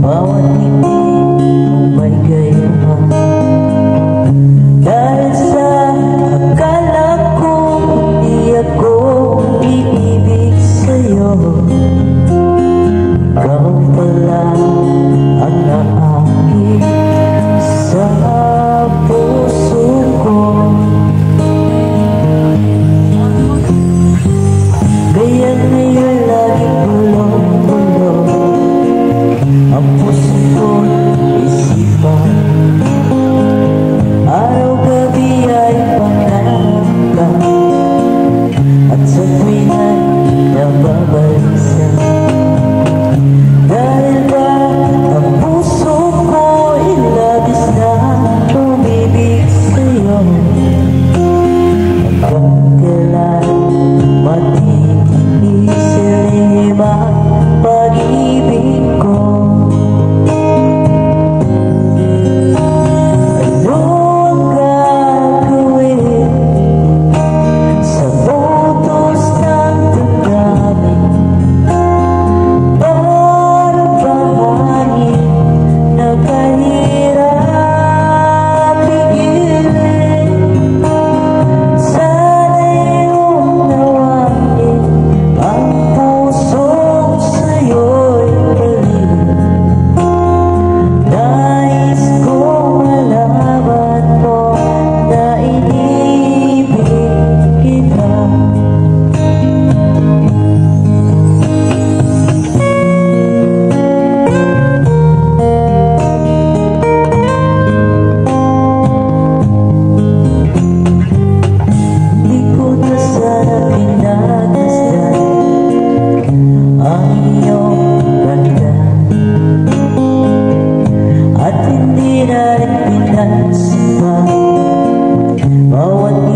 Bawat ngiti mo may gayaan, dahil sa akala ko hindi ako iibig sa'yo. Ikaw pala ang naakit sa puso ko. Kaya ngayon laging bulong-bulong ang puso ko'y isipan. Araw-gabi ay pangarap ka, at sa tuwing ay nababalisan. Dahil ba ang puso ko'y labis na umibig sa'yo, hanggang kailan matitisilin ang pag-ibig ko. At hindi na rin pinansin pa bawat